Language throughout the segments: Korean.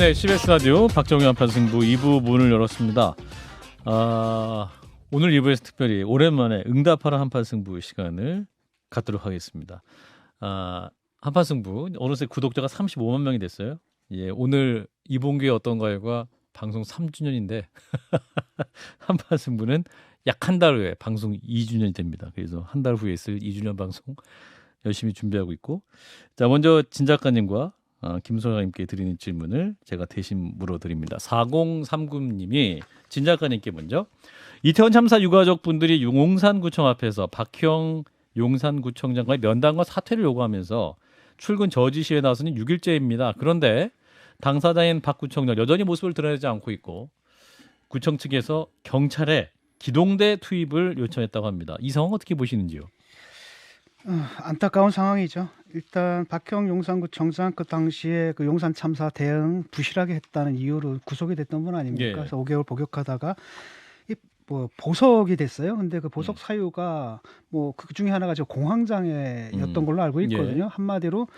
네, CBS 라디오 박정희 한판승부 2부 문을 열었습니다. 오늘 2부에서 특별히 오랜만에 응답하라 한판승부 시간을 갖도록 하겠습니다. 한판승부 어느새 구독자가 35만 명이 됐어요. 예, 오늘 이봉규의 어떤가요가 방송 3주년인데 한판승부는 약 한 달 후에 방송 2주년이 됩니다. 그래서 한 달 후에 있을 2주년 방송 열심히 준비하고 있고, 자, 먼저 진 작가님과 김 소장님께 드리는 질문을 제가 대신 물어드립니다. 4039님이 진 작가님께 먼저, 이태원 참사 유가족 분들이 용산구청 앞에서 박형 용산구청장과의 면담과 사퇴를 요구하면서 출근 저지 시위에 나서는 6일째입니다. 그런데 당사자인 박 구청장 여전히 모습을 드러내지 않고 있고, 구청 측에서 경찰에 기동대 투입을 요청했다고 합니다. 이 상황 어떻게 보시는지요? 안타까운 상황이죠. 일단 박형 용산구청장 그 당시에 그 용산 참사 대응 부실하게 했다는 이유로 구속이 됐던 분 아닙니까? 예. 그래서 5개월 복역하다가 뭐 보석이 됐어요. 근데 그 보석 사유가 뭐 그 중에 하나가 저 공황장애였던 걸로 알고 있거든요. 예. 한마디로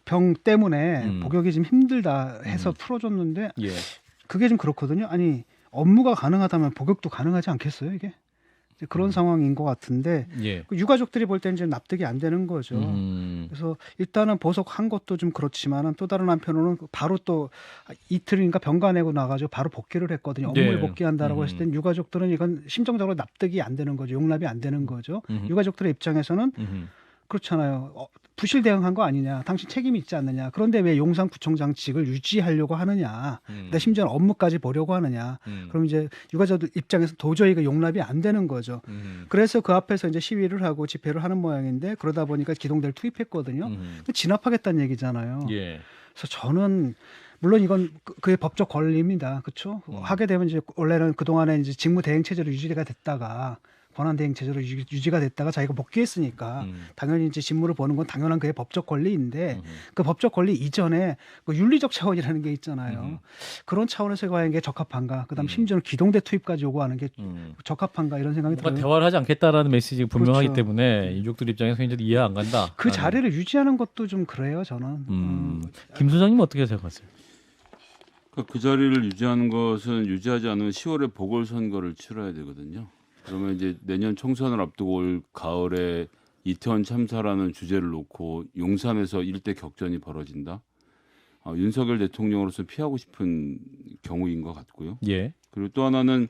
병 때문에 복역이 좀 힘들다 해서 풀어줬는데 예. 그게 좀 그렇거든요. 아니 업무가 가능하다면 복역도 가능하지 않겠어요, 이게? 이제 그런 상황인 것 같은데 예. 그 유가족들이 볼 때는 이제 납득이 안 되는 거죠. 그래서 일단은 보석한 것도 좀 그렇지만은 또 다른 한편으로는 바로 또 이틀인가 병가 내고 나가지고 바로 복귀를 했거든요. 업무를 네. 복귀한다라고 했을 땐 유가족들은 이건 심정적으로 납득이 안 되는 거죠. 용납이 안 되는 거죠. 유가족들의 입장에서는 그렇잖아요. 부실 대응한 거 아니냐. 당신 책임이 있지 않느냐. 그런데 왜 용산구청장직을 유지하려고 하느냐. 근데 심지어 업무까지 보려고 하느냐. 그럼 이제 유가족들 입장에서 도저히 그 용납이 안 되는 거죠. 그래서 그 앞에서 이제 시위를 하고 집회를 하는 모양인데, 그러다 보니까 기동대를 투입했거든요. 진압하겠다는 얘기잖아요. 예. 그래서 저는 물론 이건 그의 법적 권리입니다. 그렇죠? 하게 되면 이제 원래는 그동안에 이제 직무 대행 체제로 유지가 됐다가 권한 대행 체제로 유지가 됐다가 자기가 복귀했으니까 당연히 이제 직무를 보는 건 당연한 그의 법적 권리인데, 그 법적 권리 이전에 그 윤리적 차원이라는 게 있잖아요. 그런 차원에서 과연 이게 적합한가? 그다음 심지어는 기동대 투입까지 요구하는 게 적합한가? 이런 생각이 뭔가 들어요. 대화를 하지 않겠다라는 메시지가 분명하기 그렇죠. 때문에 유족들 입장에서 굉장히 이해가 안 간다. 그 자리를 유지하는 것도 좀 그래요, 저는. 김 소장님 어떻게 생각하세요? 그 자리를 유지하는 것은 유지하지 않으면 10월에 보궐선거를 치러야 되거든요. 그러면 이제 내년 총선을 앞두고 올 가을에 이태원 참사라는 주제를 놓고 용산에서 일대 격전이 벌어진다. 윤석열 대통령으로서 피하고 싶은 경우인 것 같고요. 예. 그리고 또 하나는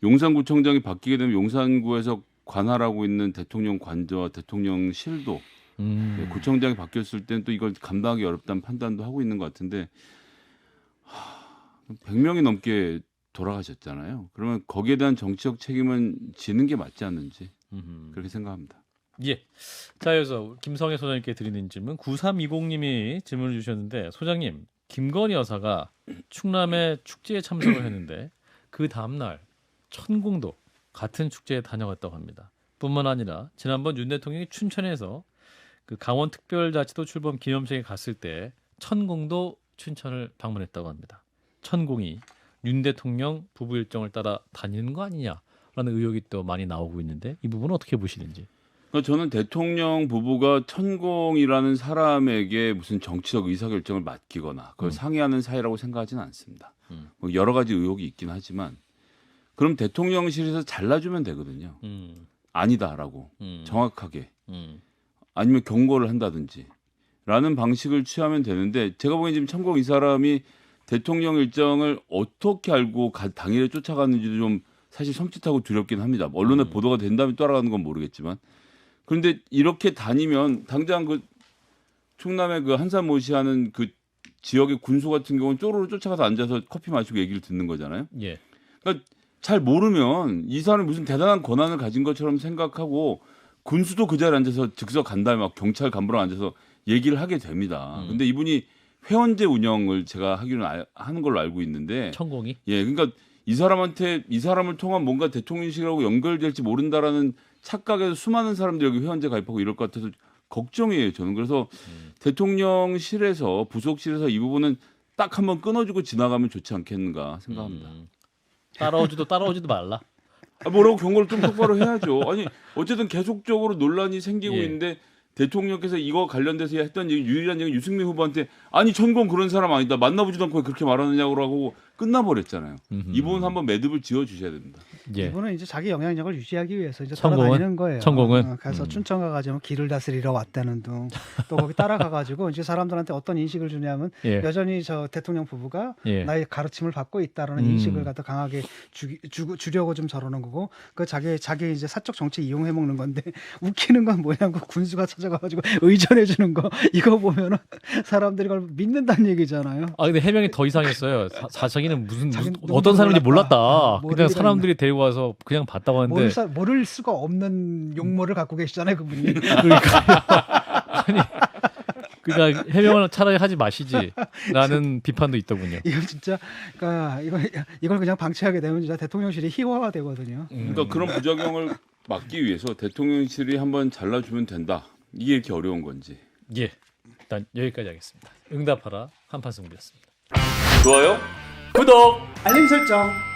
용산구청장이 바뀌게 되면 용산구에서 관할하고 있는 대통령 관저와 대통령실도 구청장이 바뀌었을 때는 또 이걸 감당하기 어렵다는 판단도 하고 있는 것 같은데, 100명이 넘게 돌아가셨잖아요. 그러면 거기에 대한 정치적 책임은 지는 게 맞지 않는지 그렇게 생각합니다. 예. 자, 그래서 김성애 소장님께 드리는 질문, 9320님이 질문을 주셨는데, 소장님, 김건희 여사가 충남의 축제에 참석을 했는데 그 다음날 천공도 같은 축제에 다녀갔다고 합니다. 뿐만 아니라 지난번 윤 대통령이 춘천에서 그 강원특별자치도 출범 기념식에 갔을 때 천공도 춘천을 방문했다고 합니다. 천공이 윤 대통령 부부 일정을 따라 다니는 거 아니냐라는 의혹이 또 많이 나오고 있는데, 이 부분은 어떻게 보시는지? 그러니까 저는 대통령 부부가 천공이라는 사람에게 무슨 정치적 의사결정을 맡기거나 그걸 상의하는 사이라고 생각하지는 않습니다. 뭐 여러 가지 의혹이 있긴 하지만, 그럼 대통령실에서 잘라주면 되거든요. 아니다라고 정확하게, 아니면 경고를 한다든지 라는 방식을 취하면 되는데, 제가 보기엔 지금 천공 이 사람이 대통령 일정을 어떻게 알고 당일에 쫓아갔는지도 좀 사실 섬찟하고 두렵긴 합니다. 언론에 보도가 된다면 따라가는 건 모르겠지만, 그런데 이렇게 다니면 당장 그 충남의 그 한산모시 하는 그 지역의 군수 같은 경우는 쪼로로 쫓아가서 앉아서 커피 마시고 얘기를 듣는 거잖아요. 예. 그러니까 잘 모르면 이 사람이 무슨 대단한 권한을 가진 것처럼 생각하고, 군수도 그 자리에 앉아서 즉석 간 다음에 막 경찰 간부랑 앉아서 얘기를 하게 됩니다. 근데 이분이 회원제 운영을 제가 하는 걸로 알고 있는데, 천공이? 예, 그러니까 이 사람을 통한 뭔가 대통령실하고 연결될지 모른다라는 착각에서 수많은 사람들이 여기 회원제 가입하고 이럴 것 같아서 걱정이에요, 저는. 그래서 대통령실에서, 부속실에서 이 부분은 딱 한번 끊어주고 지나가면 좋지 않겠는가 생각합니다. 따라오지도 말라. 뭐라고 경고를 좀 똑바로 해야죠. 아니 어쨌든 계속적으로 논란이 생기고 있는데 대통령께서 이거 관련돼서 했던 얘기, 유일한 얘기 유승민 후보한테 아니 천공 그런 사람 아니다. 만나보지도 않고 왜 그렇게 말하느냐고 하고 끝나버렸잖아요. 이 부분 한번 매듭을 지어 주셔야 됩니다. 예. 이분은 이제 자기 영향력을 유지하기 위해서 이제 천공은? 따라다니는 거예요. 천공은? 그래서 춘천 가가지고 길을 다스리러 왔다는 둥, 또 거기 따라가가지고 이제 사람들한테 어떤 인식을 주냐면 예. 여전히 저 대통령 부부가 예. 나의 가르침을 받고 있다라는 인식을 갖다 강하게 주려고 좀 저러는 거고, 그 자기 이제 사적 정치 이용해 먹는 건데 웃기는 건 뭐냐고 군수가 찾아가가지고 의전해 주는 거 이거 보면은 사람들이 그걸 믿는다는 얘기잖아요. 아 근데 해명이 더 이상했어요. 자기는 무슨 자기는 어떤 사람인지 몰랐다. 모를 그냥 리가 사람들이 데리고 와서 그냥 봤다고 하는데 모를 수가 없는 용모를 갖고 계시잖아요, 그분이. 그러니까 해명을 차라리 하지 마시지라는 비판도 있더군요. 이건 진짜, 그러니까 이걸 그냥 방치하게 되면 진짜 대통령실이 희화화 되거든요. 그러니까 그런 부작용을 막기 위해서 대통령실이 한번 잘라주면 된다. 이게 이렇게 어려운 건지. 예, 일단 여기까지 하겠습니다. 응답하라 한판 승부였습니다. 좋아요. 구독. 알림 설정.